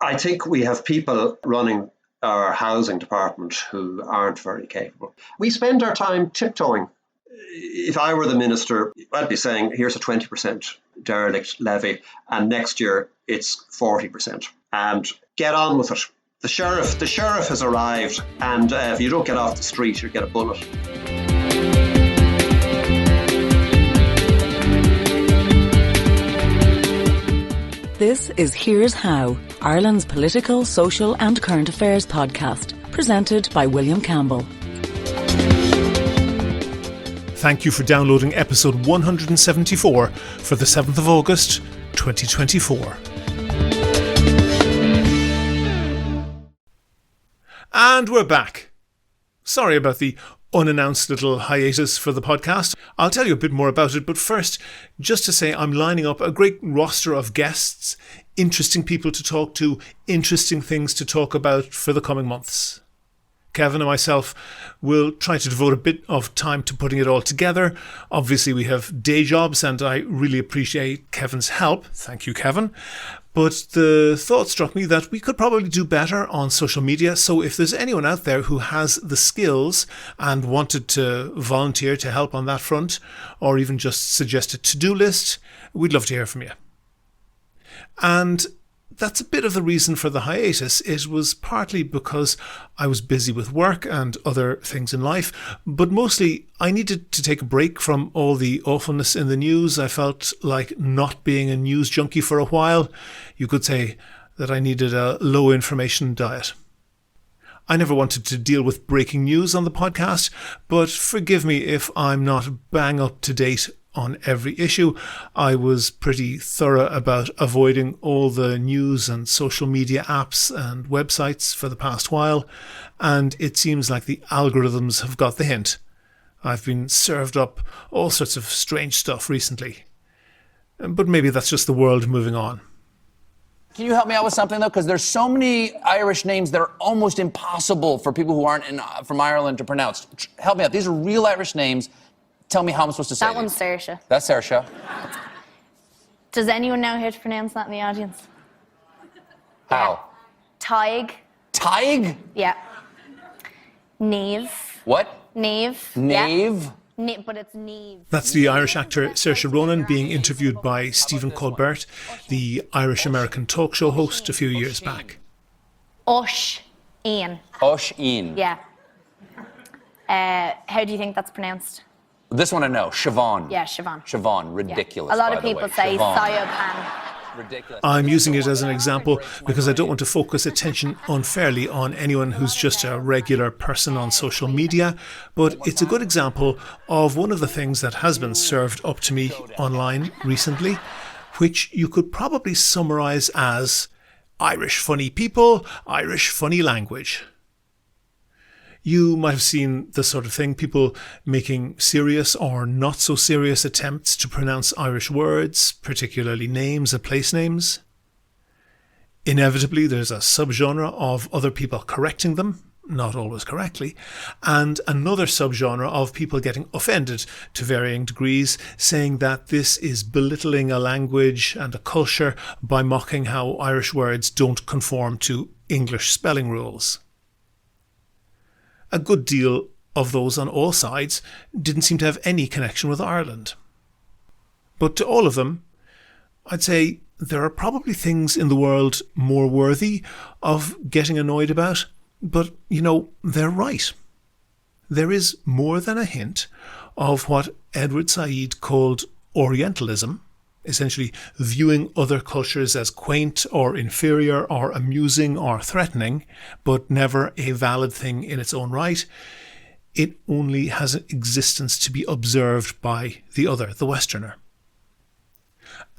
I think we have people running our housing department who aren't very capable. We spend our time tiptoeing. If I were the minister, I'd be saying, here's a 20% derelict levy, and next year it's 40%. And get on with it. The sheriff has arrived, and if you don't get off the street, you'll get a bullet. This is Here's How, Ireland's political, social and current affairs podcast, presented by William Campbell. Thank you for downloading episode 174 for the 7th of August, 2024. And we're back. Sorry about the unannounced little hiatus for the podcast. I'll tell you a bit more about it, but first, just to say I'm lining up a great roster of guests, interesting people to talk to, interesting things to talk about for the coming months. Kevin and myself will try to devote a bit of time to putting it all together. Obviously, we have day jobs, and I really appreciate Kevin's help. Thank you, Kevin. But the thought struck me that we could probably do better on social media. So if there's anyone out there who has the skills and wanted to volunteer to help on that front, or even just suggest a to-do list, we'd love to hear from you. And that's a bit of the reason for the hiatus. It was partly because I was busy with work and other things in life, but mostly I needed to take a break from all the awfulness in the news. I felt like not being a news junkie for a while. You could say that I needed a low information diet. I never wanted to deal with breaking news on the podcast, but forgive me if I'm not bang up to date on every issue. I was pretty thorough about avoiding all the news and social media apps and websites for the past while, and it seems like the algorithms have got the hint. I've been served up all sorts of strange stuff recently, but maybe that's just the world moving on. Can you help me out with something, though? Because there's so many Irish names that are almost impossible for people who aren't from Ireland to pronounce. Help me out. These are real Irish names. Tell me how I'm supposed to say that one's Saoirse. That's Saoirse. Does anyone know how to pronounce that in the audience? How? Taig. Taig? Yeah. Neve. What? Neve. Nave? Yeah. But it's Neve. That's the Irish actor Saoirse Ronan being interviewed by Stephen Colbert, the Irish-American talk show host, a few years back. Oisin. Oisin. Yeah. How do you think that's pronounced? This one I know. Siobhan. Yeah, Siobhan. Siobhan. Ridiculous. Yeah. A lot of people say Saoirse. Ridiculous. I'm using it as an example because I don't want to focus attention unfairly on anyone who's just a regular person on social media, but it's a good example of one of the things that has been served up to me online recently, which you could probably summarise as Irish funny people, Irish funny language. You might have seen the sort of thing, people making serious or not so serious attempts to pronounce Irish words, particularly names and place names. Inevitably, there's a subgenre of other people correcting them, not always correctly, and another subgenre of people getting offended to varying degrees, saying that this is belittling a language and a culture by mocking how Irish words don't conform to English spelling rules. A good deal of those on all sides didn't seem to have any connection with Ireland. But to all of them, I'd say there are probably things in the world more worthy of getting annoyed about, but, they're right. There is more than a hint of what Edward Said called Orientalism, essentially viewing other cultures as quaint or inferior or amusing or threatening, but never a valid thing in its own right. It only has an existence to be observed by the other, the Westerner.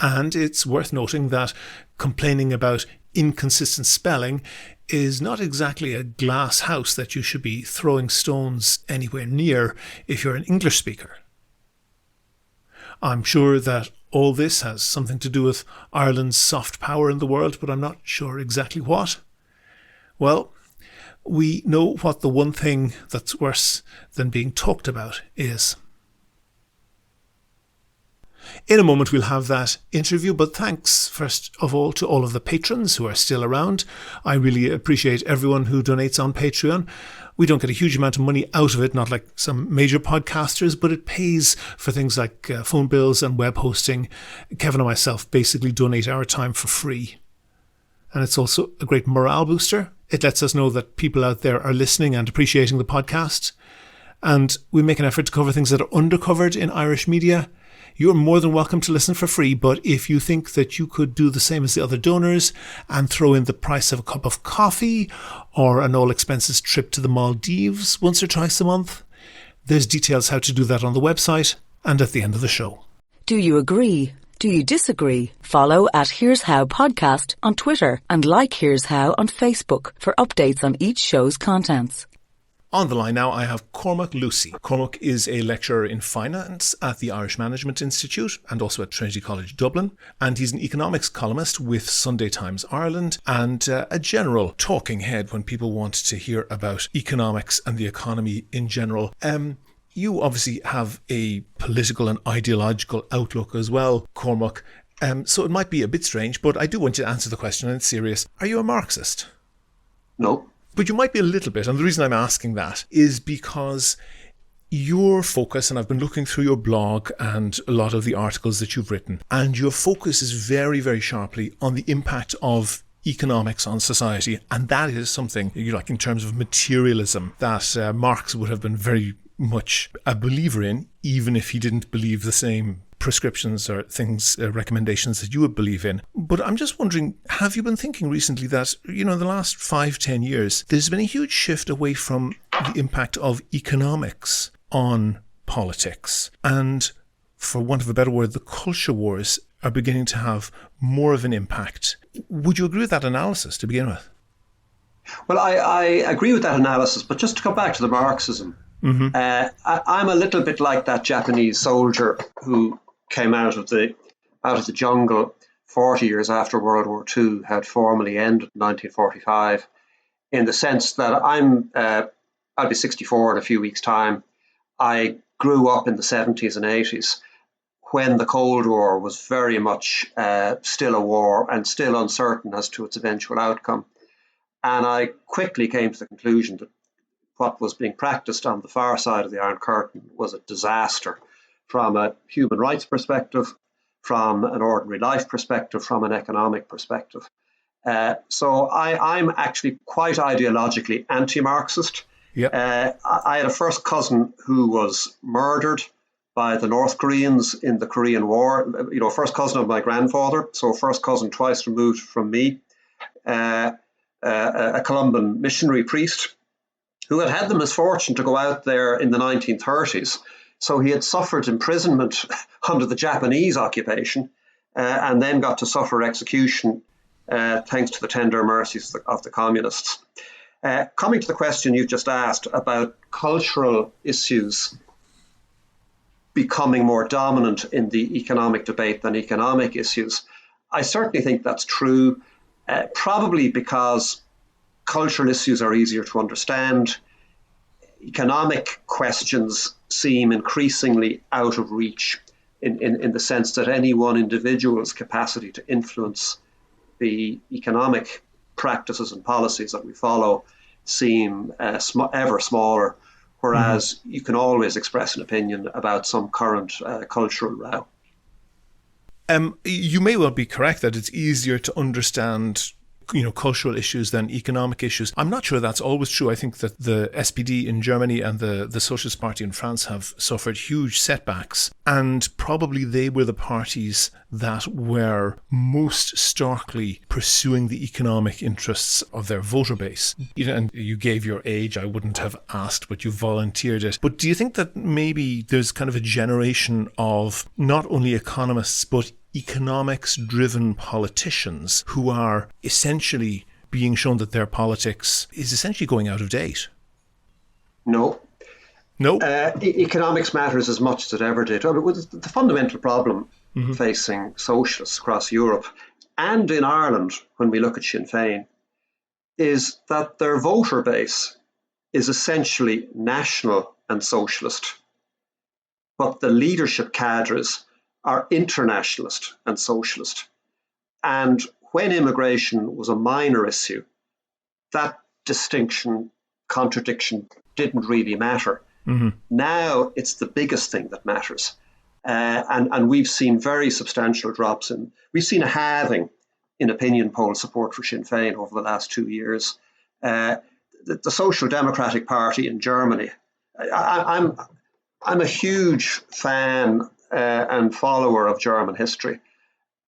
And it's worth noting that complaining about inconsistent spelling is not exactly a glass house that you should be throwing stones anywhere near if you're an English speaker. I'm sure that all this has something to do with Ireland's soft power in the world, but I'm not sure exactly what. Well, we know what the one thing that's worse than being talked about is. In a moment, we'll have that interview, but thanks, first of all, to all of the patrons who are still around. I really appreciate everyone who donates on Patreon. We don't get a huge amount of money out of it, not like some major podcasters, but it pays for things like phone bills and web hosting. Kevin and myself basically donate our time for free. And it's also a great morale booster. It lets us know that people out there are listening and appreciating the podcast. And we make an effort to cover things that are undercovered in Irish media. You're more than welcome to listen for free, but if you think that you could do the same as the other donors and throw in the price of a cup of coffee or an all-expenses trip to the Maldives once or twice a month, there's details how to do that on the website and at the end of the show. Do you agree? Do you disagree? Follow at Here's How Podcast on Twitter and like Here's How on Facebook for updates on each show's contents. On the line now, I have Cormac Lucey. Cormac is a lecturer in finance at the Irish Management Institute and also at Trinity College, Dublin. And he's an economics columnist with Sunday Times Ireland and a general talking head when people want to hear about economics and the economy in general. You obviously have a political and ideological outlook as well, Cormac. So it might be a bit strange, but I do want you to answer the question, and it's serious. Are you a Marxist? No. But you might be a little bit, and the reason I'm asking that is because your focus, and I've been looking through your blog and a lot of the articles that you've written, and your focus is very, very sharply on the impact of economics on society, and that is something, like in terms of materialism, that Marx would have been very much a believer in, even if he didn't believe the same prescriptions or things, recommendations that you would believe in. But I'm just wondering, have you been thinking recently that, in the last 5-10 years, there's been a huge shift away from the impact of economics on politics, and for want of a better word, the culture wars are beginning to have more of an impact. Would you agree with that analysis to begin with? Well, I agree with that analysis, but just to come back to the Marxism, I'm a little bit like that Japanese soldier who came out of the jungle 40 years after World War II had formally ended in 1945, in the sense that I'll be 64 in a few weeks' time. I grew up in the 70s and 80s when the Cold War was very much still a war and still uncertain as to its eventual outcome. And I quickly came to the conclusion that what was being practiced on the far side of the Iron Curtain was a disaster from a human rights perspective, from an ordinary life perspective, from an economic perspective. So I'm actually quite ideologically anti-Marxist. Yep. I had a first cousin who was murdered by the North Koreans in the Korean War, first cousin of my grandfather, so first cousin twice removed from me, a Columban missionary priest who had the misfortune to go out there in the 1930s. So he had suffered imprisonment under the Japanese occupation and then got to suffer execution thanks to the tender mercies of the communists. Coming to the question you just asked about cultural issues becoming more dominant in the economic debate than economic issues, I certainly think that's true, probably because cultural issues are easier to understand. Economic questions seem increasingly out of reach in the sense that any one individual's capacity to influence the economic practices and policies that we follow seem ever smaller, whereas you can always express an opinion about some current cultural row. You may well be correct that it's easier to understand cultural issues than economic issues. I'm not sure that's always true. I think that the SPD in Germany and the Socialist Party in France have suffered huge setbacks, and probably they were the parties that were most starkly pursuing the economic interests of their voter base. And you gave your age. I wouldn't have asked, but you volunteered it. But do you think that maybe there's kind of a generation of not only economists, but economics-driven politicians who are essentially being shown that their politics is essentially going out of date? No. Economics matters as much as it ever did. The fundamental problem facing socialists across Europe and in Ireland, when we look at Sinn Féin, is that their voter base is essentially national and socialist, but the leadership cadres are internationalist and socialist. And when immigration was a minor issue, that contradiction didn't really matter. Mm-hmm. Now it's the biggest thing that matters. And we've seen very substantial drops we've seen a halving in opinion poll support for Sinn Féin over the last 2 years. The Social Democratic Party in Germany, I'm a huge fan and follower of German history.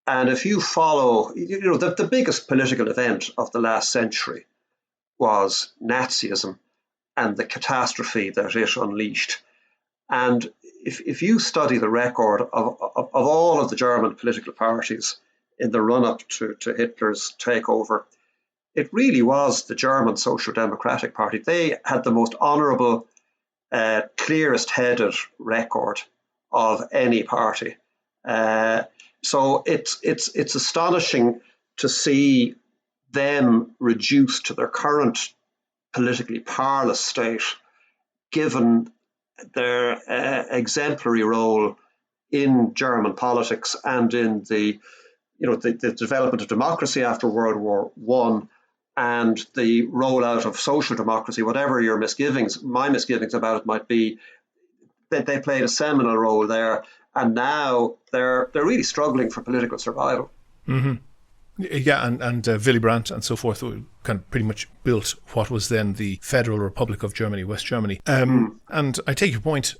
And if you follow, the biggest political event of the last century was Nazism and the catastrophe that it unleashed. And if you study the record of all of the German political parties in the run-up to Hitler's takeover, it really was the German Social Democratic Party. They had the most honourable, clearest-headed record of any party. So it's astonishing to see them reduced to their current politically powerless state, given their exemplary role in German politics and in the development of democracy after World War I and the rollout of social democracy. Whatever your misgivings, my misgivings about it might be, that they played a seminal role there, and now they're really struggling for political survival. Mm-hmm. Yeah, and Willy Brandt and so forth kind of pretty much built what was then the Federal Republic of Germany, West Germany. And I take your point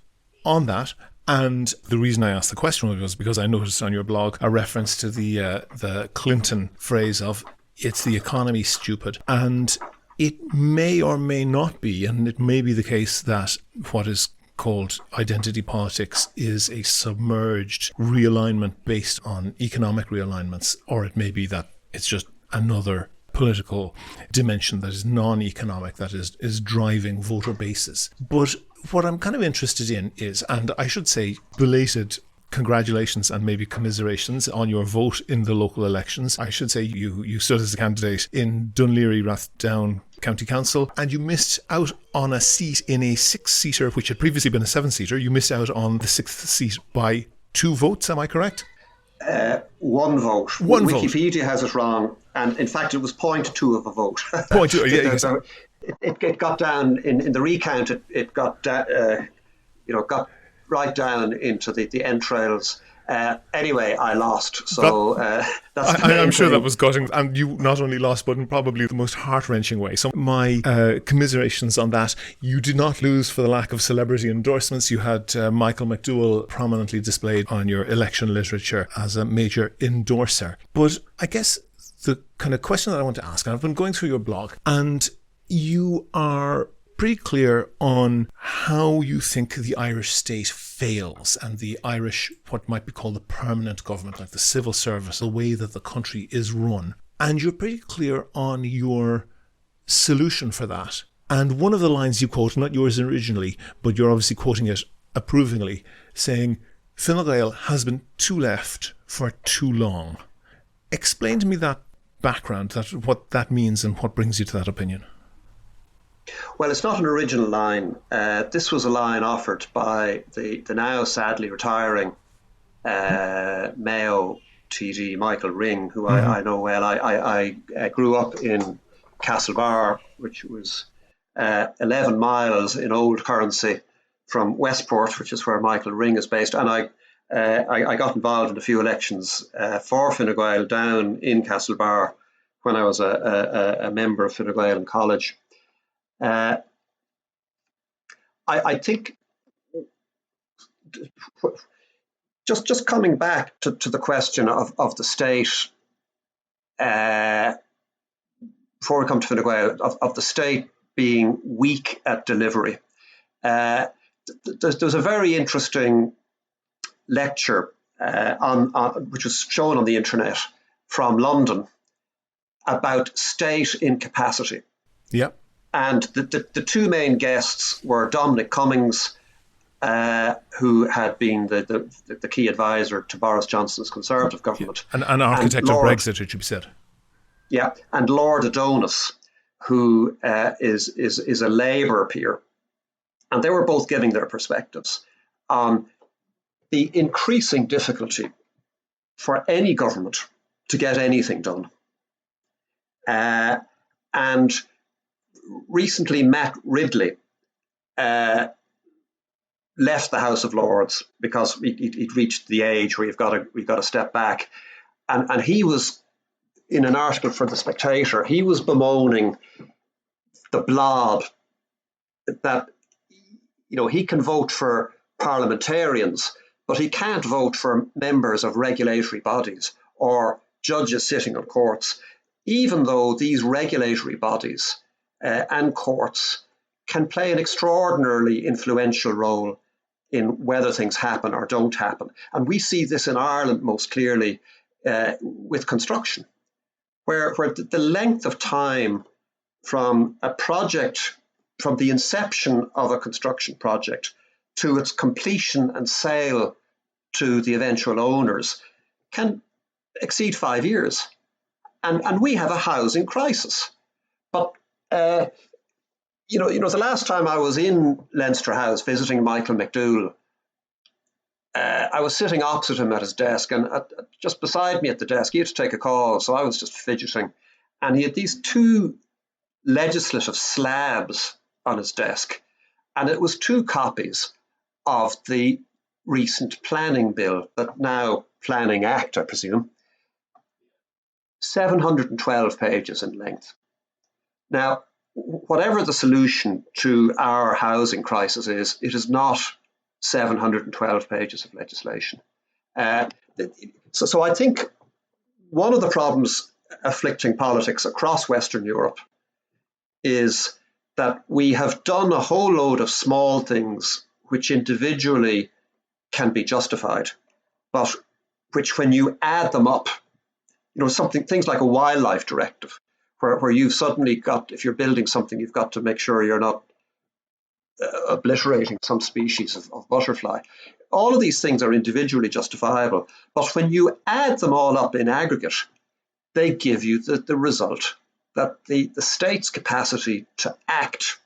on that. And the reason I asked the question was because I noticed on your blog a reference to the Clinton phrase of "it's the economy, stupid." And it may or may not be, and it may be the case that what is called identity politics is a submerged realignment based on economic realignments, or it may be that it's just another political dimension that is non-economic, that is driving voter bases. But what I'm kind of interested in is, and I should say belated congratulations and maybe commiserations on your vote in the local elections. I should say you stood as a candidate in Dunleary Rathdown County Council, and you missed out on a seat in a 6-seater, which had previously been a 7-seater. You missed out on the 6th seat by 2 votes, am I correct? 1 vote. One Wikipedia has it wrong, and in fact it was 0.2 of a vote. 0.2, yeah. So it got down in the recount. It got got right down into the entrails. Anyway, I lost, so that's I'm sure that was gutting, and you not only lost, but in probably the most heart-wrenching way. So my commiserations on that. You did not lose for the lack of celebrity endorsements. You had Michael McDowell prominently displayed on your election literature as a major endorser. But I guess the kind of question that I want to ask, and I've been going through your blog, and you are pretty clear on how you think the Irish state fails and the Irish, what might be called the permanent government, like the civil service, the way that the country is run. And you're pretty clear on your solution for that. And one of the lines you quote, not yours originally, but you're obviously quoting it approvingly, saying, Fine Gael has been too left for too long. Explain to me that background, what that means and what brings you to that opinion. Well, it's not an original line. This was a line offered by the now sadly retiring Mayo TD Michael Ring, who I know well. I grew up in Castlebar, which was 11 miles in old currency from Westport, which is where Michael Ring is based. And I got involved in a few elections for Fine Gael down in Castlebar when I was a member of Fine Gael in college. I think just coming back to the question of the state, before we come to Fine Gael, of the state being weak at delivery. There's a very interesting lecture which was shown on the internet from London about state incapacity. Yep. And the 2 main guests were Dominic Cummings, who had been the key advisor to Boris Johnson's Conservative government. An architect of Brexit, it should be said. Yeah, and Lord Adonis, who is a Labour peer. And they were both giving their perspectives on the increasing difficulty for any government to get anything done. And recently, Matt Ridley left the House of Lords because he'd reached the age where we've got to step back. And he was, in an article for The Spectator, he was bemoaning the blob that, he can vote for parliamentarians, but he can't vote for members of regulatory bodies or judges sitting on courts, even though these regulatory bodies and courts can play an extraordinarily influential role in whether things happen or don't happen. And we see this in Ireland most clearly with construction, where the length of time from a project, from the inception of a construction project to its completion and sale to the eventual owners can exceed 5 years. And we have a housing crisis. But, the last time I was in Leinster House visiting Michael McDougall, I was sitting opposite him at his desk, and just beside me at the desk, he had to take a call, so I was just fidgeting. And he had these two legislative slabs on his desk, and it was 2 copies of the recent planning bill, that now Planning Act, I presume, 712 pages in length. Now, whatever the solution to our housing crisis is, it is not 712 pages of legislation. So I think one of the problems afflicting politics across Western Europe is that we have done a whole load of small things which individually can be justified, but which, when you add them up, things like a wildlife directive, where you've suddenly got, if you're building something, you've got to make sure you're not obliterating some species of butterfly. All of these things are individually justifiable, but when you add them all up in aggregate, they give you the result that the state's capacity to act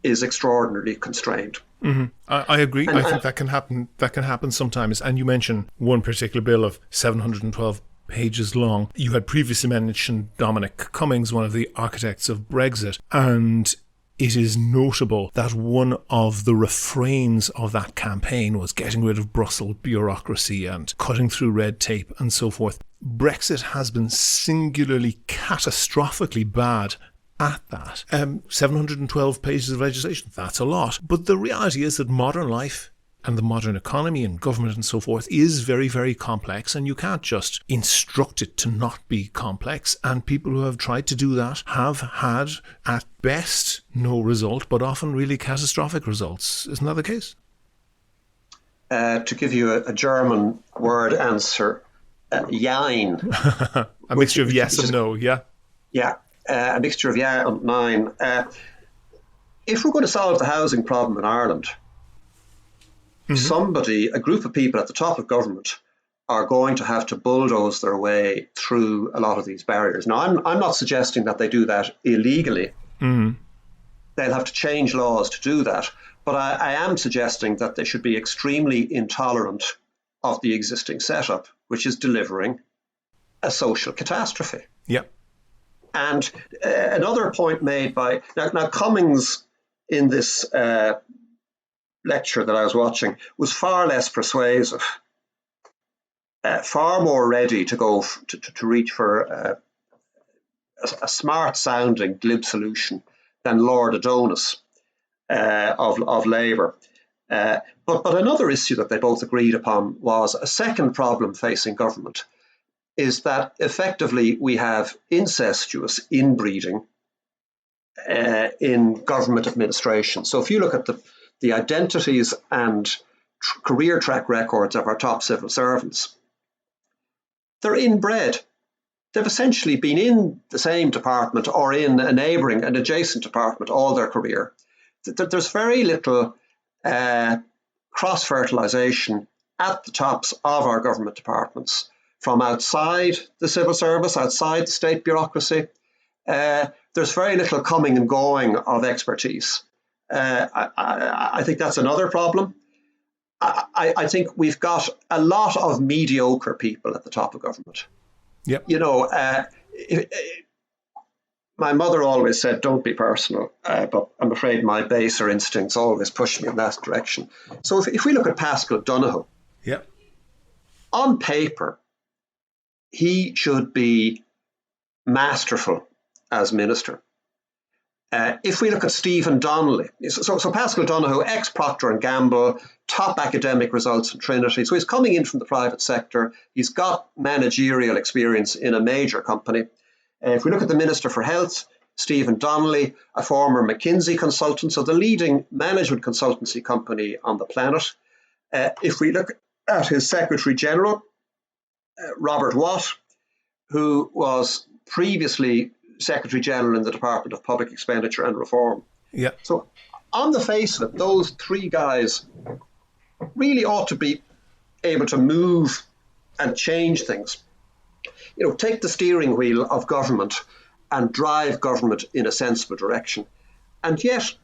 is extraordinarily constrained. Mm-hmm. I agree. I think that can happen. That can happen sometimes. And you mentioned one particular bill of 712 pages long. You had previously mentioned Dominic Cummings, one of the architects of Brexit, and it is notable that one of the refrains of that campaign was getting rid of Brussels bureaucracy and cutting through red tape and so forth. Brexit has been singularly catastrophically bad at that. 712 pages of legislation, that's a lot. But the reality is that modern life and the modern economy and government and so forth is very, very complex, and you can't just instruct it to not be complex. And people who have tried to do that have had, at best, no result, but often really catastrophic results. Isn't that the case? To give you a German word answer, Jein. A mixture of yes and no, yeah? Yeah, a mixture of yeah and nein. If we're going to solve the housing problem in Ireland, a group of people at the top of government are going to have to bulldoze their way through a lot of these barriers. Now, I'm not suggesting that they do that illegally. They'll have to change laws to do that. But I am suggesting that they should be extremely intolerant of the existing setup, which is delivering a social catastrophe. Yep. And another point made by... Now Cummings, in this lecture that I was watching, was far less persuasive, far more ready to go to reach for a smart-sounding, glib solution than Lord Adonis of Labour. But another issue that they both agreed upon was a second problem facing government is that effectively we have incestuous inbreeding in government administration. So if you look at the identities and career track records of our top civil servants, they're inbred. They've essentially been in the same department or in a neighbouring, an adjacent department all their career. There's very little cross-fertilisation at the tops of our government departments from outside the civil service, outside the state bureaucracy. There's very little coming and going of expertise. I think that's another problem. I think we've got a lot of mediocre people at the top of government. Yep. You know, my mother always said, don't be personal, but I'm afraid my baser instincts always push me in that direction. So if we look at Paschal Donohoe, Yep. on paper, he should be masterful as minister. If we look at Stephen Donnelly, so Paschal Donohoe, ex-Procter & Gamble, top academic results in Trinity, so he's coming in from the private sector, he's got managerial experience in a major company. If we look at the Minister for Health, Stephen Donnelly, a former McKinsey consultant, so the leading management consultancy company on the planet. If we look at his Secretary General, Robert Watt, who was previously Secretary General in the Department of Public Expenditure and Reform. Yeah. So on the face of it, those three guys really ought to be able to move and change things. You know, take the steering wheel of government and drive government in a sensible direction. And yet,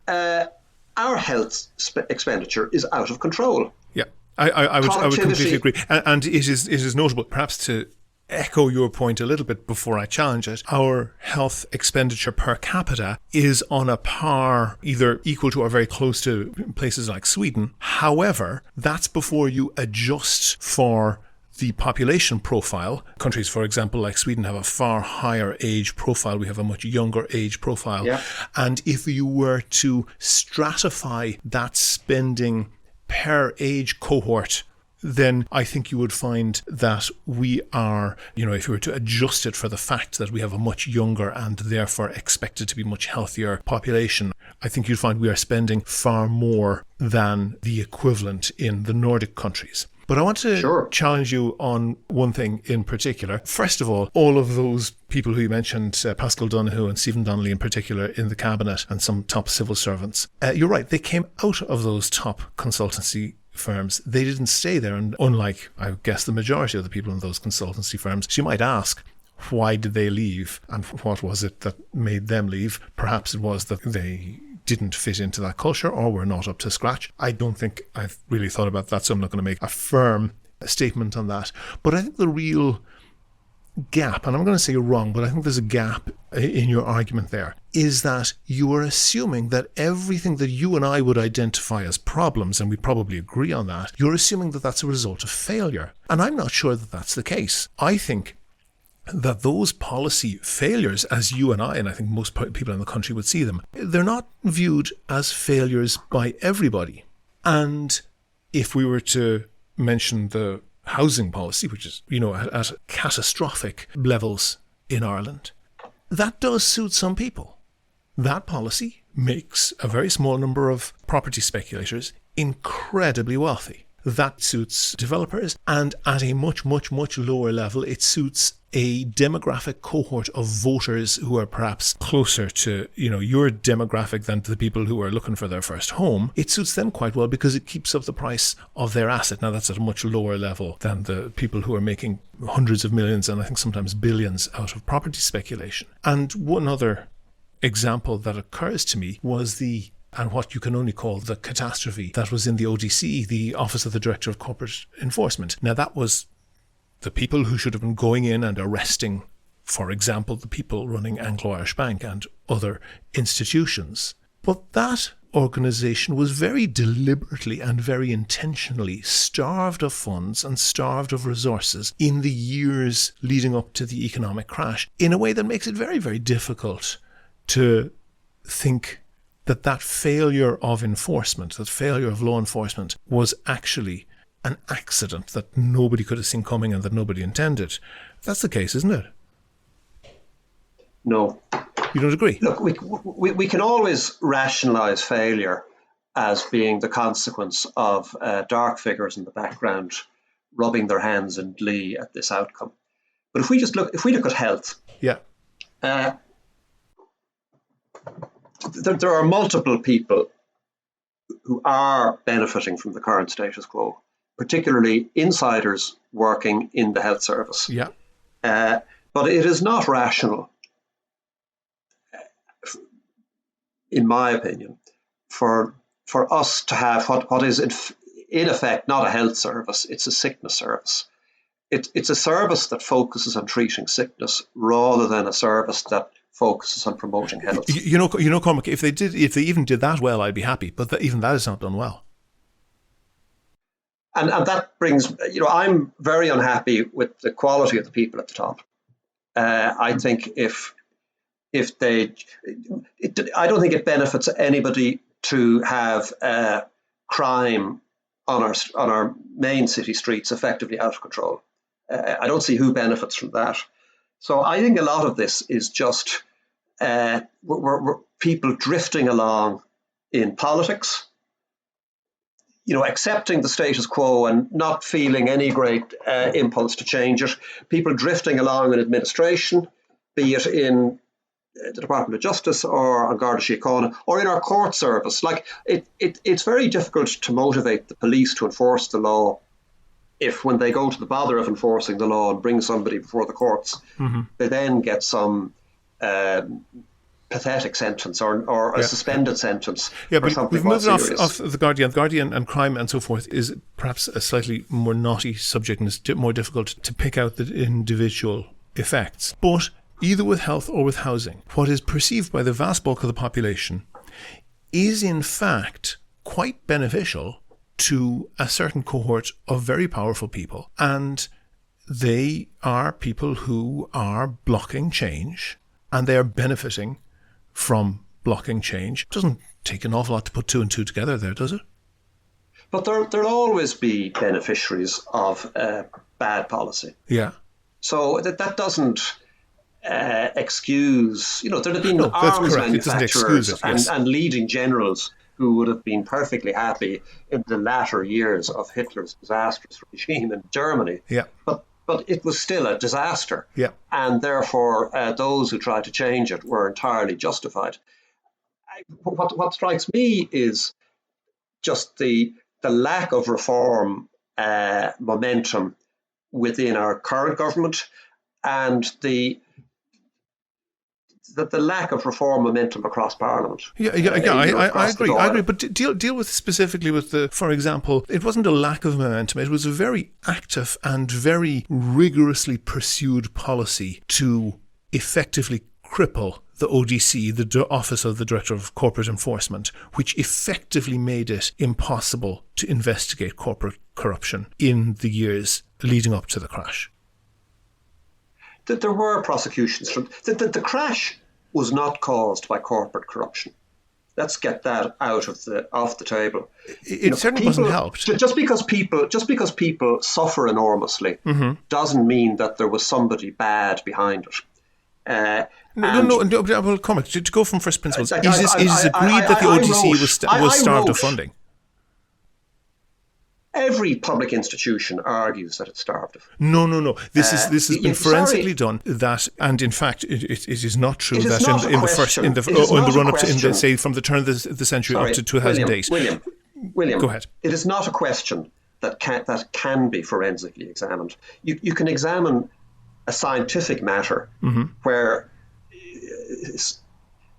our health expenditure is out of control. Yeah, I would completely agree. And it is notable, perhaps to echo your point a little bit before I challenge it, our health expenditure per capita is on a par, either equal to or very close to places like Sweden. However, that's before you adjust for the population profile. Countries, for example, like Sweden have a far higher age profile. We have a much younger age profile. Yeah. And if you were to stratify that spending per age cohort, then I think you would find that we are, you know, if you were to adjust it for the fact that we have a much younger and therefore expected to be much healthier population, I think you'd find we are spending far more than the equivalent in the Nordic countries. But I want to challenge you on one thing in particular. First of all of those people who you mentioned, Paschal Donohoe and Stephen Donnelly in particular in the cabinet and some top civil servants, you're right, they came out of those top consultancy firms. They didn't stay there. And unlike, I guess, the majority of the people in those consultancy firms, so you might ask, why did they leave? And what was it that made them leave? Perhaps it was that they didn't fit into that culture or were not up to scratch. I don't think I've really thought about that, so I'm not going to make a firm statement on that. But I think the real gap, and I'm going to say you're wrong, but I think there's a gap in your argument there, is that you are assuming that everything that you and I would identify as problems, and we probably agree on that, you're assuming that that's a result of failure. And I'm not sure that that's the case. I think that those policy failures, as you and I think most people in the country would see them, they're not viewed as failures by everybody. And if we were to mention the housing policy, which is, you know, at catastrophic levels in Ireland, that does suit some people. That policy makes a very small number of property speculators incredibly wealthy. That suits developers, and at a much, much, much lower level, it suits a demographic cohort of voters who are perhaps closer to, you know, your demographic than to the people who are looking for their first home. It suits them quite well because it keeps up the price of their asset. Now, that's at a much lower level than the people who are making hundreds of millions and I think sometimes billions out of property speculation. And one other example that occurs to me was and what you can only call the catastrophe that was in the ODC, the Office of the Director of Corporate Enforcement. Now, that was the people who should have been going in and arresting, for example, the people running Anglo-Irish Bank and other institutions. But that organisation was very deliberately and very intentionally starved of funds and starved of resources in the years leading up to the economic crash in a way that makes it very, very difficult to think that failure of enforcement, that failure of law enforcement was actually an accident that nobody could have seen coming and that nobody intended. That's the case, isn't it? No. You don't agree? Look, we can always rationalise failure as being the consequence of dark figures in the background rubbing their hands in glee at this outcome. But if we look at health, there are multiple people who are benefiting from the current status quo, particularly insiders working in the health service. But it is not rational, in my opinion, for us to have what is in effect not a health service, it's a sickness service. It's a service that focuses on treating sickness rather than a service that focuses on promoting health. You know, Cormac, if they even did that well, I'd be happy. But even that is not done well. And that brings, I'm very unhappy with the quality of the people at the top. I think I don't think it benefits anybody to have crime on our main city streets effectively out of control. I don't see who benefits from that. So I think a lot of this is just we're people drifting along in politics, accepting the status quo and not feeling any great impulse to change it. People drifting along in administration, be it in the Department of Justice or on Garda Síochána or in our court service. Like it's very difficult to motivate the police to enforce the law if when they go to the bother of enforcing the law and bring somebody before the courts, they then get some pathetic sentence or a suspended sentence. Yeah, but we've moved off the Guardian and crime and so forth is perhaps a slightly more knotty subject and it's more difficult to pick out the individual effects. But either with health or with housing, what is perceived by the vast bulk of the population is in fact quite beneficial to a certain cohort of very powerful people. And they are people who are blocking change and they are benefiting from blocking change. It doesn't take an awful lot to put two and two together there, does it? But there'll always be beneficiaries of bad policy. Yeah. So that doesn't excuse, there have been arms manufacturers and leading generals who would have been perfectly happy in the latter years of Hitler's disastrous regime in Germany. Yeah. But it was still a disaster. Yeah. And therefore, those who tried to change it were entirely justified. What strikes me is just the lack of reform momentum within our current government and the lack of reform momentum across Parliament. I agree. But deal with specifically with for example, it wasn't a lack of momentum. It was a very active and very rigorously pursued policy to effectively cripple the ODC, the Office of the Director of Corporate Enforcement, which effectively made it impossible to investigate corporate corruption in the years leading up to the crash. There were prosecutions from the crash was not caused by corporate corruption. Let's get that off the table. It certainly wasn't helped. Just because people suffer enormously doesn't mean that there was somebody bad behind it. Well, Cormac, to go from first principles, it is agreed that the ODC was starved of funding. Every public institution argues that it's starved of. No. This has been forensically done. That, and in fact, it is not true that in the run up to say from the turn of the century up to 2008. William, go ahead. It is not a question that can be forensically examined. You can examine a scientific matter where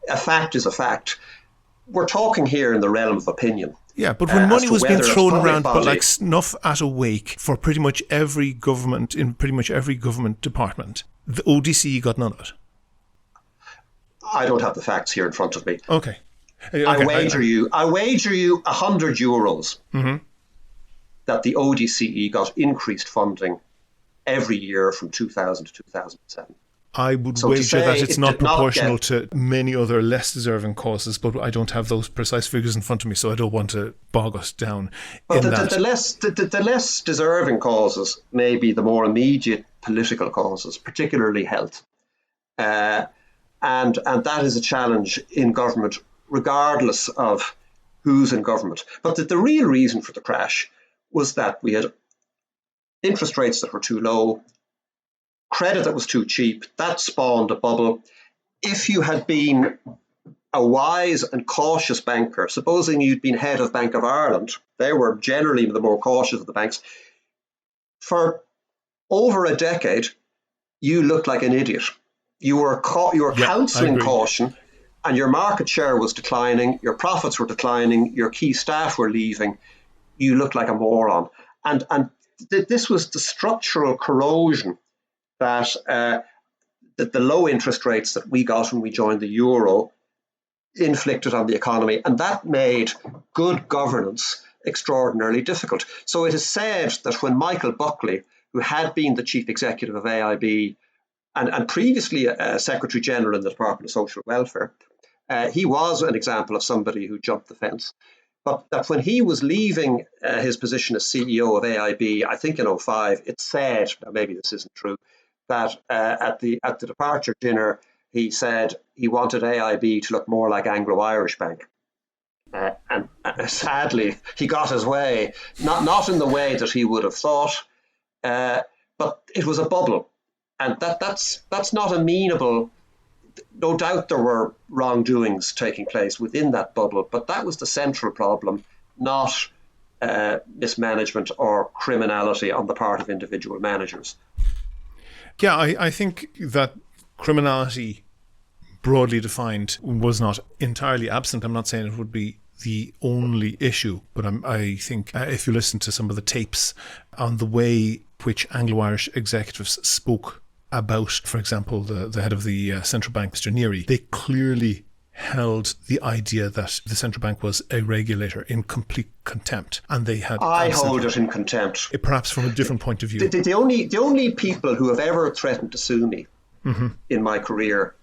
a fact is a fact. We're talking here in the realm of opinion. Yeah, but when money was being thrown around, but like snuff at a wake for pretty much every government, in pretty much every government department, the ODC got none of it. I don't have the facts here in front of me. Okay. I wager you €100 that the ODCE got increased funding every year from 2000 to 2007. I would wager that it's not proportional to many other less deserving causes, but I don't have those precise figures in front of me, so I don't want to bog us down in that. The less deserving causes may be the more immediate political causes, particularly health. And that is a challenge in government, regardless of who's in government. But the real reason for the crash was that we had interest rates that were too low, credit that was too cheap. That spawned a bubble. If you had been a wise and cautious banker, supposing you'd been head of Bank of Ireland, they were generally the more cautious of the banks, for over a decade, you looked like an idiot. You were counselling caution, and your market share was declining, your profits were declining, your key staff were leaving. you look like a moron. And this was the structural corrosion that the low interest rates that we got when we joined the euro inflicted on the economy, and that made good governance extraordinarily difficult. So it is said that when Michael Buckley, who had been the chief executive of AIB and previously Secretary General in the Department of Social Welfare, he was an example of somebody who jumped the fence. But that when he was leaving his position as CEO of AIB, I think in 2005, it said, now maybe this isn't true, that at the departure dinner, he said he wanted AIB to look more like Anglo-Irish Bank. And sadly, he got his way, not in the way that he would have thought, but it was a bubble. And that's not amenable. No doubt there were wrongdoings taking place within that bubble, but that was the central problem, not mismanagement or criminality on the part of individual managers. Yeah, I think that criminality, broadly defined, was not entirely absent. I'm not saying it would be the only issue, but I think if you listen to some of the tapes on the way which Anglo-Irish executives spoke about, for example, the head of the central bank, Mr. Neary, they clearly held the idea that the central bank was a regulator in complete contempt, and they had. I hold it in contempt. Perhaps from a different point of view. The only people who have ever threatened to sue me in my career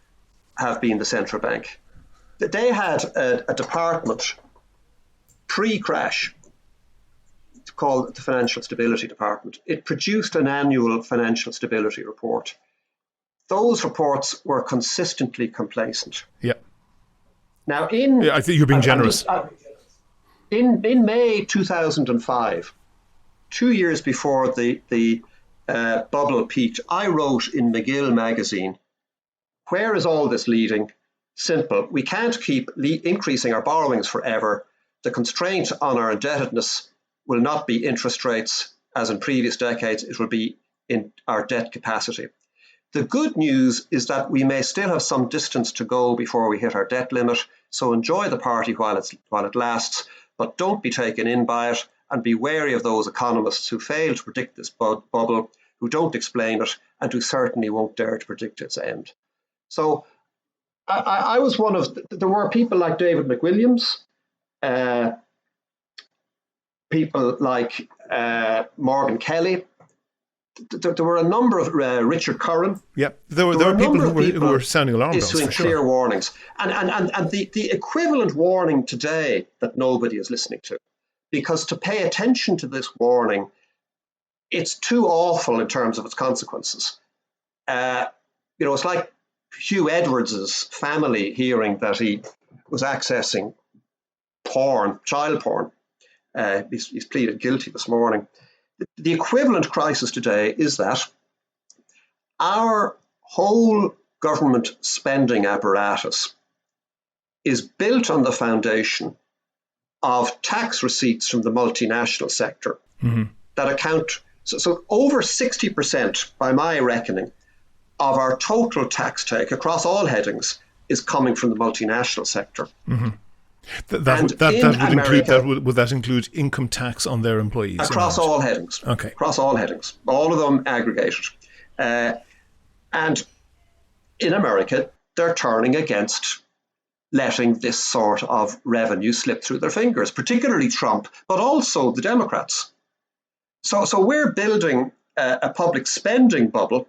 have been the central bank. They had a department pre-crash called the Financial Stability Department. It produced an annual financial stability report. Those reports were consistently complacent. Yeah. Now, I think you're being generous. In May 2005, 2 years before the bubble peaked, I wrote in McGill magazine, "Where is all this leading? Simple. We can't keep increasing our borrowings forever. The constraint on our indebtedness will not be interest rates, as in previous decades. It will be in our debt capacity. The good news is that we may still have some distance to go before we hit our debt limit, so enjoy the party while it lasts, but don't be taken in by it, and be wary of those economists who fail to predict this bubble, who don't explain it, and who certainly won't dare to predict its end." So I was one of, there were people like David McWilliams, people like Morgan Kelly. There were a number of Richard Curran. Yeah, there were people who were sounding alarm bells, issuing clear warnings, and the equivalent warning today that nobody is listening to, because to pay attention to this warning, it's too awful in terms of its consequences. It's like Hugh Edwards's family hearing that he was accessing porn, child porn. He's pleaded guilty this morning. The equivalent crisis today is that our whole government spending apparatus is built on the foundation of tax receipts from the multinational sector that account, so over 60% by my reckoning of our total tax take across all headings is coming from the multinational sector. Would that include income tax on their employees? Across all headings. Okay. Across all headings. All of them aggregated. And in America, they're turning against letting this sort of revenue slip through their fingers, particularly Trump, but also the Democrats. So we're building a public spending bubble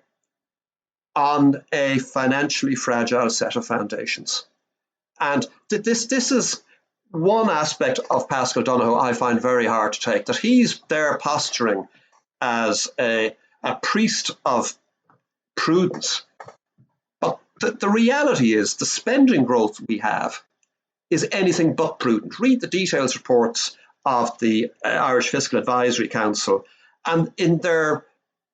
on a financially fragile set of foundations. And this is one aspect of Paschal Donohoe I find very hard to take, that he's there posturing as a priest of prudence. But the reality is the spending growth we have is anything but prudent. Read the details reports of the Irish Fiscal Advisory Council, and in their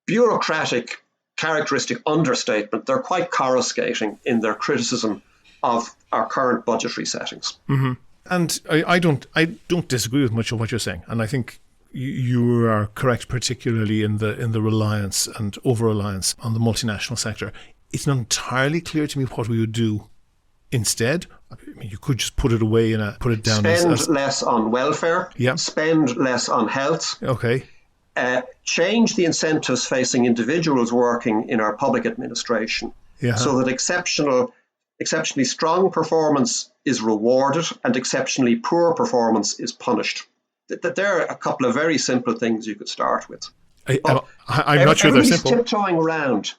bureaucratic characteristic understatement, they're quite coruscating in their criticism of our current budgetary settings. And I don't disagree with much of what you're saying, and I think you are correct, particularly in the reliance and over-reliance on the multinational sector. It's not entirely clear to me what we would do instead? I mean, you could just put it away and put it down spend less on welfare, spend less on health. Okay. Change the incentives facing individuals working in our public administration so that exceptionally strong performance is rewarded and exceptionally poor performance is punished. There are a couple of very simple things you could start with. I'm not sure they're simple.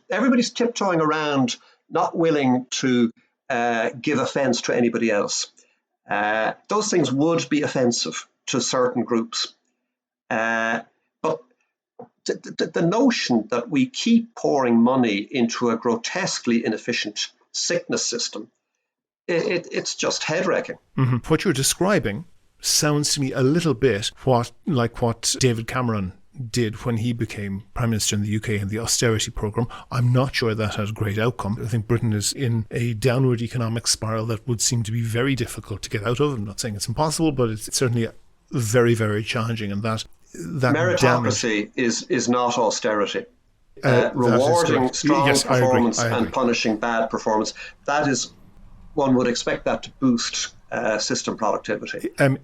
Everybody's tiptoeing around, not willing to give offence to anybody else. Those things would be offensive to certain groups. But the notion that we keep pouring money into a grotesquely inefficient sickness system, it's just head-wrecking. Mm-hmm. What you're describing sounds to me a little bit like what David Cameron did when he became Prime Minister in the UK in the austerity programme. I'm not sure that had a great outcome. I think Britain is in a downward economic spiral that would seem to be very difficult to get out of. I'm not saying it's impossible, but it's certainly very, very challenging. And that meritocracy is not austerity. Rewarding strong performance and punishing bad performance, that is, one would expect that to boost system productivity. You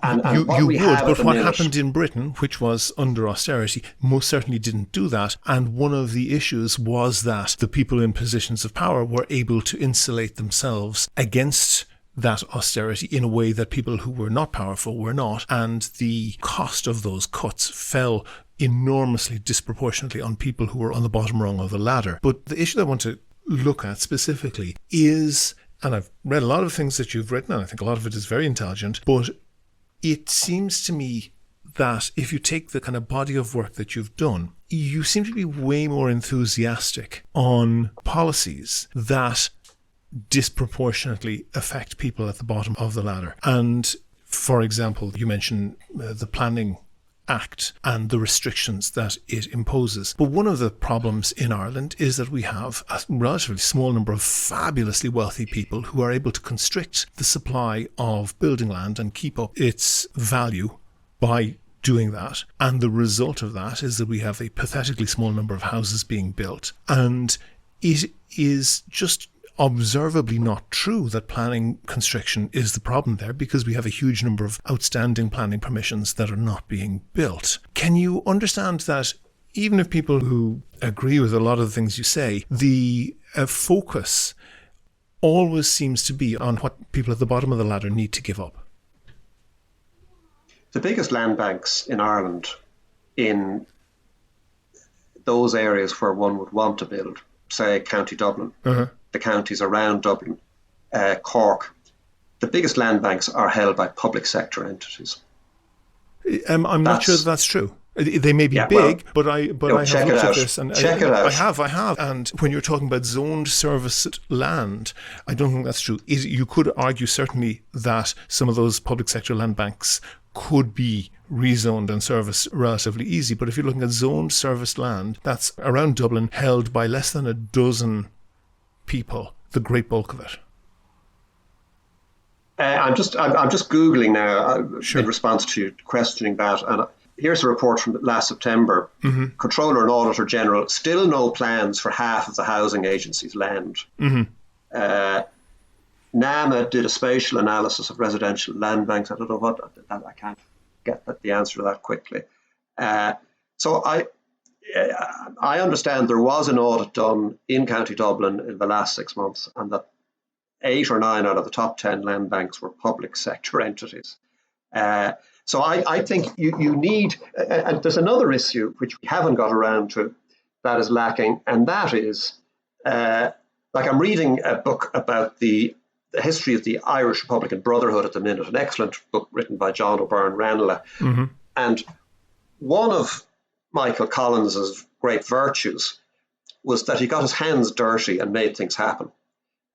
would, but what happened in Britain, which was under austerity, most certainly didn't do that. And one of the issues was that the people in positions of power were able to insulate themselves against that austerity in a way that people who were not powerful were not. And the cost of those cuts fell enormously disproportionately on people who were on the bottom rung of the ladder. But the issue that I want to look at specifically is, and I've read a lot of things that you've written, and I think a lot of it is very intelligent, but it seems to me that if you take the kind of body of work that you've done, you seem to be way more enthusiastic on policies that disproportionately affect people at the bottom of the ladder. And, for example, you mentioned the Planning Act and the restrictions that it imposes. But one of the problems in Ireland is that we have a relatively small number of fabulously wealthy people who are able to constrict the supply of building land and keep up its value by doing that. And the result of that is that we have a pathetically small number of houses being built. And it is just observably not true that planning constriction is the problem there, because we have a huge number of outstanding planning permissions that are not being built. Can you understand that even if people who agree with a lot of the things you say, the focus always seems to be on what people at the bottom of the ladder need to give up? The biggest land banks in Ireland, in those areas where one would want to build, say County Dublin, the counties around Dublin, Cork, the biggest land banks are held by public sector entities. I'm not sure that's true. They may be big, but I have looked at this and check it out. I have. And when you're talking about zoned serviced land, I don't think that's true. You could argue certainly that some of those public sector land banks could be rezoned and serviced relatively easy. But if you're looking at zoned serviced land, that's around Dublin, held by less than a dozen people, the great bulk of it. I'm just Googling now in response to questioning that. And here's a report from last September. Controller and Auditor General, still no plans for half of the housing agency's land. NAMA did a spatial analysis of residential land banks. I don't know what, I can't get the answer to that quickly. So I understand there was an audit done in County Dublin in the last 6 months, and that 8 or 9 out of the top 10 land banks were public sector entities. So I think you need, and there's another issue which we haven't got around to that is lacking, and that is, like I'm reading a book about the history of the Irish Republican Brotherhood at the minute, an excellent book written by John O'Byrne Ranelagh. And one of Michael Collins's great virtues was that he got his hands dirty and made things happen.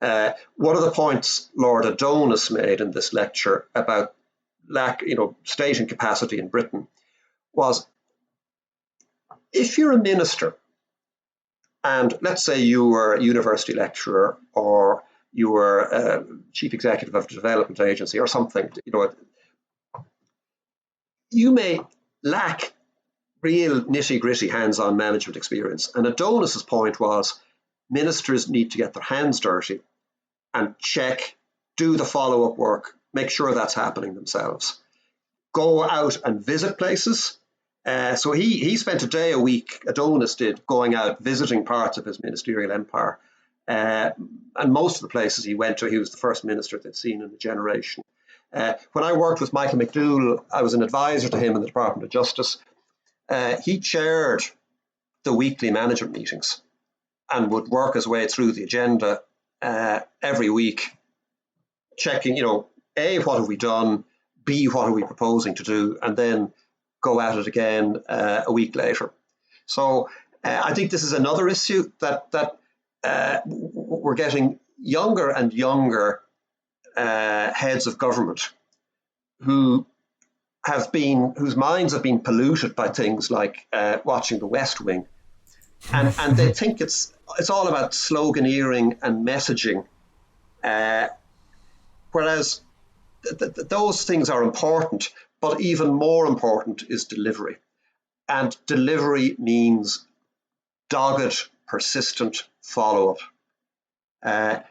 One of the points Lord Adonis made in this lecture about state incapacity in Britain was, if you're a minister and let's say you were a university lecturer or you were chief executive of a development agency or something, you may lack real nitty-gritty hands-on management experience. And Adonis's point was ministers need to get their hands dirty and check do the follow-up work, make sure that's happening themselves. Go out and visit places. So he spent a day a week, Adonis did, going out, visiting parts of his ministerial empire. And most of the places he went to, he was the first minister they'd seen in a generation. When I worked with Michael McDougall, I was an advisor to him in the Department of Justice. He chaired the weekly management meetings and would work his way through the agenda every week, checking, A, what have we done? B, what are we proposing to do? And then go at it again a week later. So I think this is another issue that we're getting younger and younger heads of government whose minds have been polluted by things like watching The West Wing, and they think it's all about sloganeering and messaging, whereas those things are important, but even more important is delivery, and delivery means dogged, persistent follow-up, and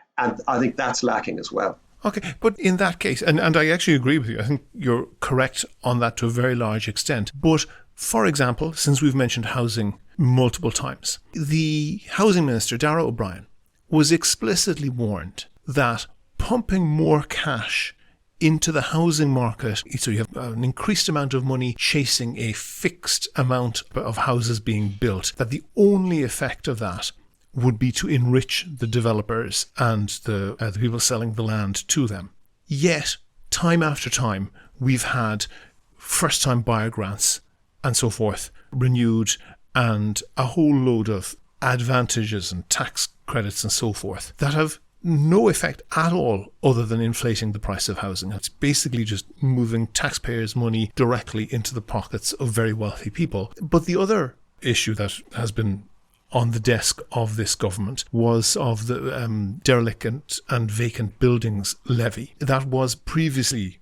I think that's lacking as well. Okay, but in that case, and I actually agree with you, I think you're correct on that to a very large extent. But, for example, since we've mentioned housing multiple times, the housing minister, Darragh O'Brien, was explicitly warned that pumping more cash into the housing market, so you have an increased amount of money chasing a fixed amount of houses being built, that the only effect of that would be to enrich the developers and the people selling the land to them. Yet, time after time, we've had first-time buyer grants and so forth renewed, and a whole load of advantages and tax credits and so forth that have no effect at all other than inflating the price of housing. It's basically just moving taxpayers' money directly into the pockets of very wealthy people. But the other issue that has been on the desk of this government was of the derelict and vacant buildings levy. That was previously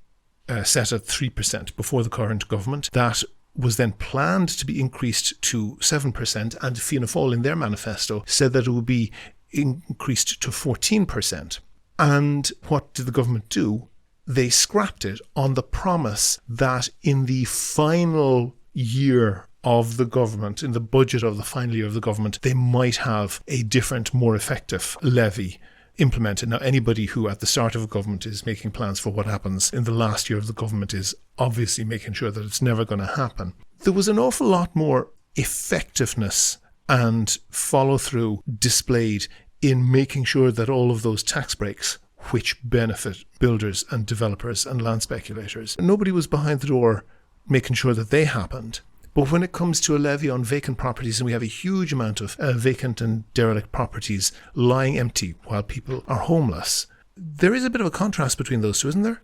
set at 3% before the current government. That was then planned to be increased to 7%, and Fianna Fáil in their manifesto said that it would be increased to 14%. And what did the government do? They scrapped it on the promise that in the final year of the government, in the budget of the final year of the government, they might have a different, more effective levy implemented. Now, anybody who at the start of a government is making plans for what happens in the last year of the government is obviously making sure that it's never going to happen. There was an awful lot more effectiveness and follow-through displayed in making sure that all of those tax breaks, which benefit builders and developers and land speculators, nobody was behind the door making sure that they happened. But when it comes to a levy on vacant properties, and we have a huge amount of vacant and derelict properties lying empty while people are homeless, there is a bit of a contrast between those two, isn't there?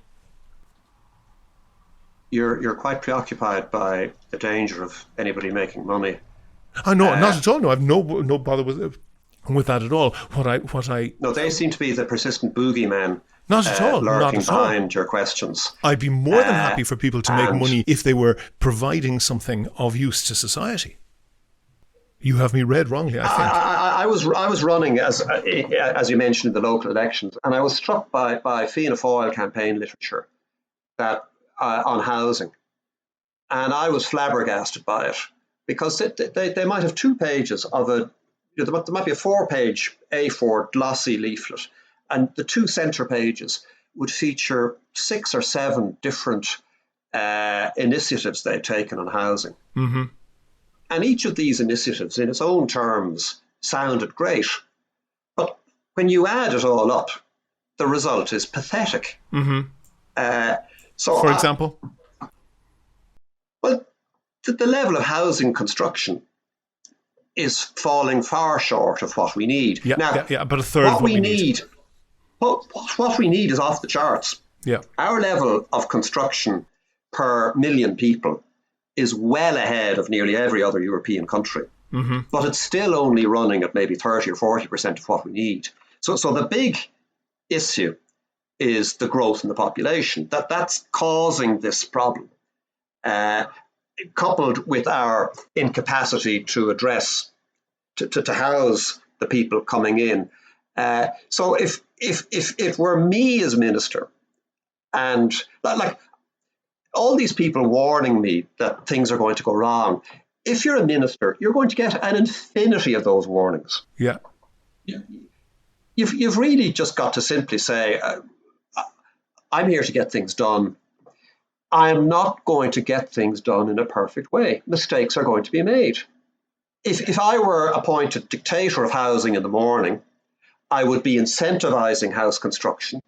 You're quite preoccupied by the danger of anybody making money. No, not at all. No, I've no bother with that at all. No, they seem to be the persistent boogeyman. Not at all. Lurking not at all. behind your questions. I'd be more than happy for people to make money if they were providing something of use to society. You have me read wrongly, I think. I was running, as you mentioned, in the local elections, and I was struck by Fianna Fáil campaign literature that on housing, and I was flabbergasted by it, because they might have 2 pages of there might be a 4-page A4 glossy leaflet, and the 2 centre pages would feature 6 or 7 different initiatives they've taken on housing. Mm-hmm. And each of these initiatives, in its own terms, sounded great. But when you add it all up, the result is pathetic. Mm-hmm. For example? Well, the level of housing construction is falling far short of what we need. Yeah, about a third of what we need. What we need is off the charts. Yeah. Our level of construction per million people is well ahead of nearly every other European country. Mm-hmm. But it's still only running at maybe 30 or 40% of what we need. So the big issue is the growth in the population. That's causing this problem, coupled with our incapacity to address, to house the people coming in. So if if it were me as minister, and like all these people warning me that things are going to go wrong, if you're a minister, you're going to get an infinity of those warnings. Yeah. You've really just got to simply say, I'm here to get things done. I'm not going to get things done in a perfect way. Mistakes are going to be made. If I were appointed dictator of housing in the morning, I would be incentivizing house construction.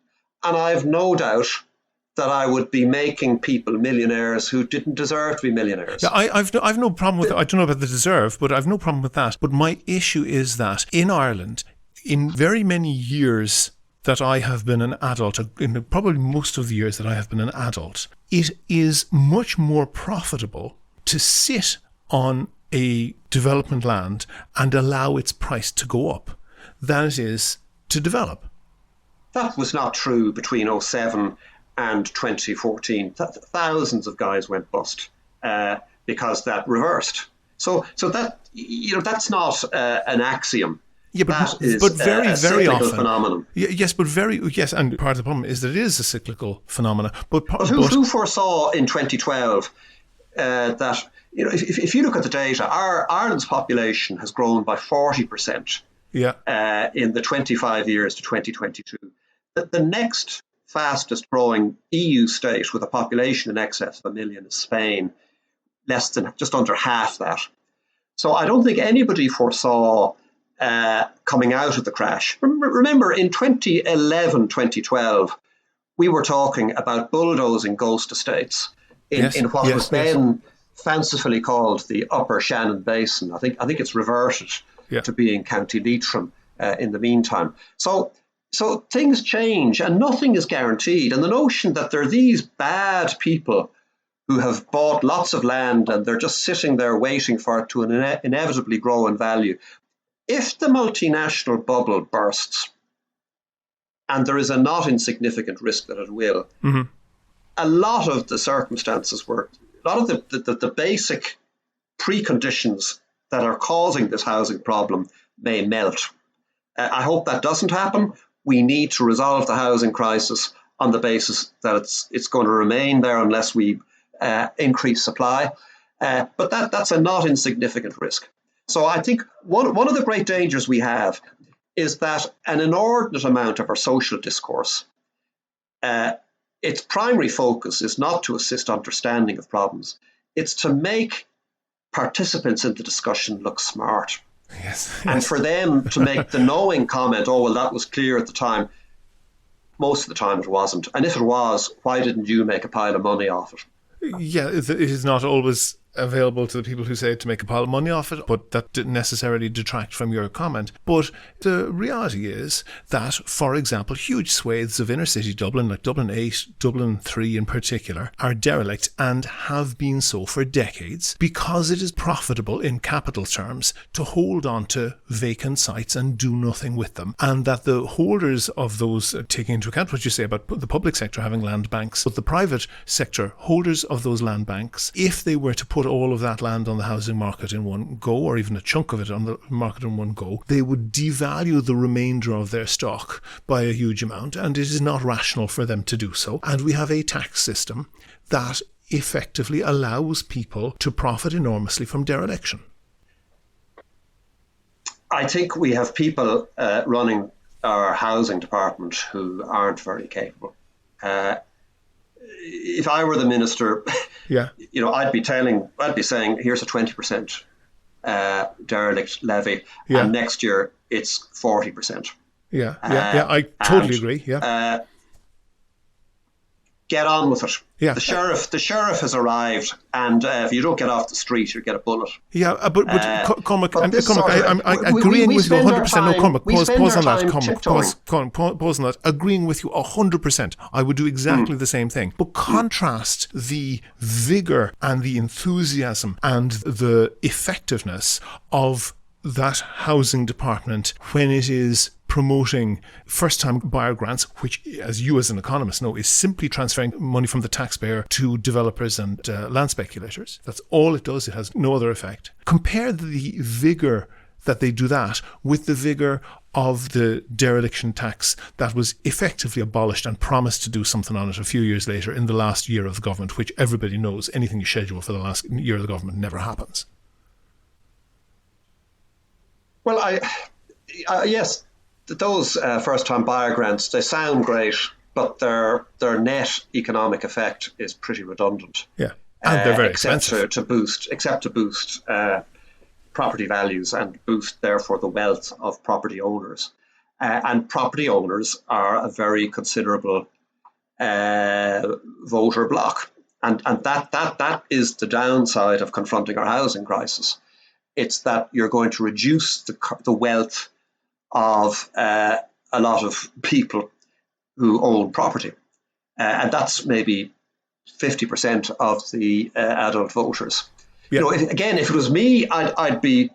And I've no doubt that I would be making people millionaires who didn't deserve to be millionaires. Yeah, I've no problem with it. I don't know about the deserve, but I've no problem with that. But my issue is that in Ireland, in very many years that I have been an adult, in probably most of the years that I have been an adult, it is much more profitable to sit on a development land and allow its price to go up than it is to develop. That was not true between 2007 and 2014. Thousands of guys went bust because that reversed. So that, that's not an axiom. Yeah, but very, a very often phenomenon. Yes, and part of the problem is that it is a cyclical phenomenon. But who foresaw in 2012 that if you look at the data, Ireland's population has grown by 40%. Yeah. In the 25 years to 2022. The next fastest growing EU state with a population in excess of 1 million is Spain, just under half that. So I don't think anybody foresaw coming out of the crash. Remember, in 2011, 2012, we were talking about bulldozing ghost estates in what was then fancifully called the Upper Shannon Basin. I think it's reverted to being County Leitrim in the meantime. So things change and nothing is guaranteed. And the notion that there are these bad people who have bought lots of land and they're just sitting there waiting for it to inevitably grow in value. If the multinational bubble bursts, and there is a not insignificant risk that it will, a lot of the circumstances a lot of the basic preconditions that are causing this housing problem may melt. I hope that doesn't happen. We need to resolve the housing crisis on the basis that it's going to remain there unless we increase supply. But that's a not insignificant risk. So I think one of the great dangers we have is that an inordinate amount of our social discourse, its primary focus is not to assist understanding of problems. It's to make participants in the discussion look smart. Yes. And for them to make the knowing comment, oh, well, that was clear at the time. Most of the time it wasn't. And if it was, why didn't you make a pile of money off it? Yeah, it is not always available to the people who say to make a pile of money off it, but that didn't necessarily detract from your comment. But the reality is that, for example, huge swathes of inner city Dublin, like Dublin 8, Dublin 3 in particular, are derelict and have been so for decades because it is profitable in capital terms to hold on to vacant sites and do nothing with them. And that the holders of those, taking into account what you say about the public sector having land banks, but the private sector holders of those land banks, if they were to put all of that land on the housing market in one go, or even a chunk of it on the market in one go, they would devalue the remainder of their stock by a huge amount, and it is not rational for them to do so. And we have a tax system that effectively allows people to profit enormously from dereliction. I think we have people running our housing department who aren't very capable. If I were the minister, I'd be saying, here's a 20% derelict levy, and next year it's 40%. I totally agree. Get on with it. The sheriff has arrived, and if you don't get off the street, you get a bullet. Cormac, I'm agreeing with you 100%. No, Cormac, pause on that. Cormac, pause on that. Agreeing with you 100%. I would do exactly the same thing. But contrast the vigour and the enthusiasm and the effectiveness of that housing department when it is promoting first-time buyer grants, which, as you as an economist know, is simply transferring money from the taxpayer to developers and land speculators. That's all it does. It has no other effect. Compare the vigour that they do that with the vigour of the dereliction tax that was effectively abolished and promised to do something on it a few years later in the last year of the government, which everybody knows anything you schedule for the last year of the government never happens. Well, yes, those first-time buyer grants, they sound great, but their net economic effect is pretty redundant. Yeah, and they're very expensive. Except to boost property values and boost, therefore, the wealth of property owners. And property owners are a very considerable voter bloc. And that is the downside of confronting our housing crisis. It's that you're going to reduce the wealth of a lot of people who own property. And that's maybe 50% of the adult voters. Yeah. If it was me, I'd be,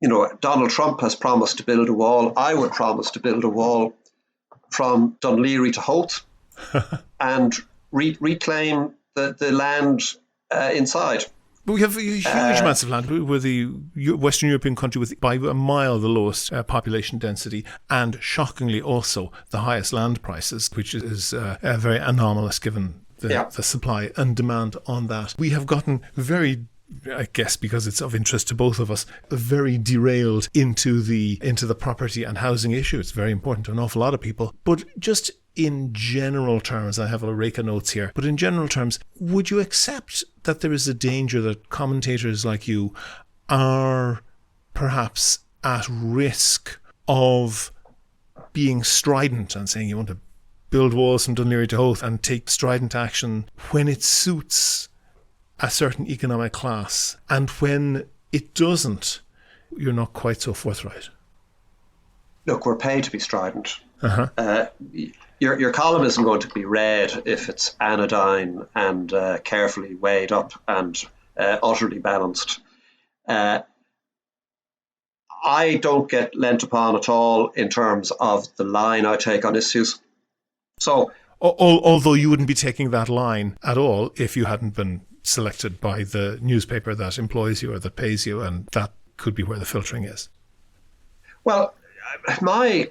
Donald Trump has promised to build a wall. I would promise to build a wall from Dunleary to Howth and reclaim the land inside. But we have huge amounts of land. We're the Western European country with, by a mile, the lowest population density and, shockingly, also the highest land prices, which is very anomalous given the supply and demand on that. We have gotten very, I guess because it's of interest to both of us, very derailed into the property and housing issue. It's very important to an awful lot of people. But just in general terms, I have a rake of notes here, but in general terms, would you accept that there is a danger that commentators like you are perhaps at risk of being strident and saying you want to build walls from Dunleary to Howth and take strident action when it suits a certain economic class, and when it doesn't, you're not quite so forthright? Look, we're paid to be strident. Uh-huh. Your column isn't going to be read if it's anodyne and carefully weighed up and utterly balanced. I don't get lent upon at all in terms of the line I take on issues. So, although you wouldn't be taking that line at all if you hadn't been selected by the newspaper that employs you or that pays you, and that could be where the filtering is. Well, I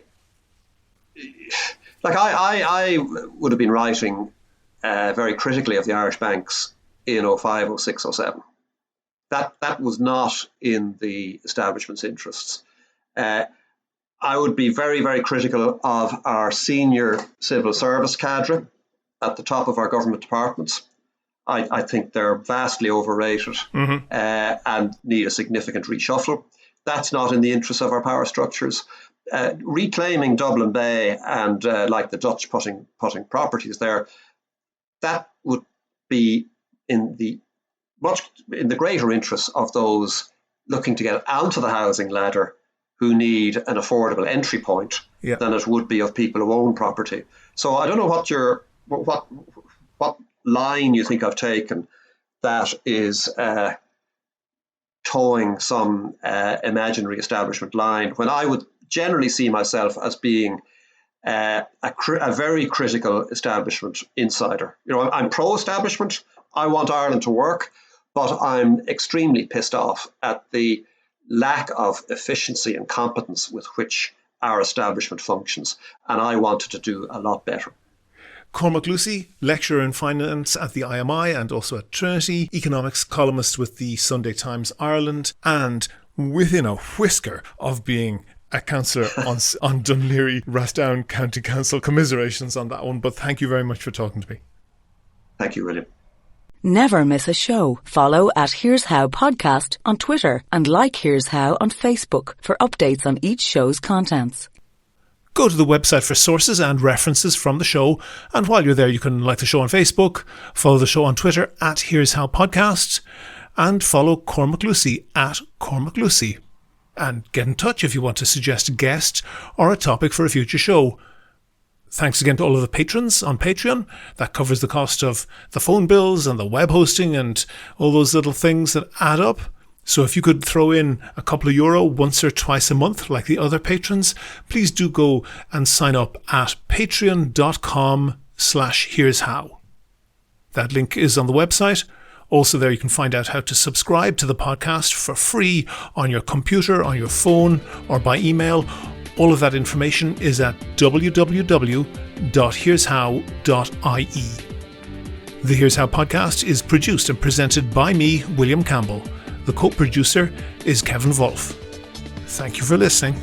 would have been writing very critically of the Irish banks in 05, 06, 07. That was not in the establishment's interests. I would be very, very critical of our senior civil service cadre at the top of our government departments. I think they're vastly overrated and need a significant reshuffle. That's not in the interest of our power structures. Reclaiming Dublin Bay and like the Dutch putting properties there, that would be in the greater interest of those looking to get onto the housing ladder who need an affordable entry point than it would be of people who own property. So I don't know what line you think I've taken that is towing some imaginary establishment line, when I would generally see myself as being a very critical establishment insider. I'm pro-establishment. I want Ireland to work, but I'm extremely pissed off at the lack of efficiency and competence with which our establishment functions, and I wanted to do a lot better. Cormac Lucey, lecturer in finance at the IMI and also at Trinity, economics columnist with the Sunday Times Ireland, and within a whisker of being a councillor on Dunleary, Rathdown County Council. Commiserations on that one, but thank you very much for talking to me. Thank you, William. Never miss a show. Follow at Here's How Podcast on Twitter and like Here's How on Facebook for updates on each show's contents. Go to the website for sources and references from the show, and while you're there you can like the show on Facebook, follow the show on Twitter at Here's How Podcast, and follow Cormac Lucey at Cormac Lucey. And get in touch if you want to suggest a guest or a topic for a future show. Thanks again to all of the patrons on Patreon. That covers the cost of the phone bills and the web hosting and all those little things that add up. So if you could throw in a couple of euro once or twice a month like the other patrons, please do go and sign up at patreon.com/here'show. That link is on the website, Also there you can find out how to subscribe to the podcast for free on your computer, on your phone, or by email. All of that information is at www.here'show.ie. The Here's How podcast is produced and presented by me, William Campbell. The co-producer is Kevin Wolf. Thank you for listening.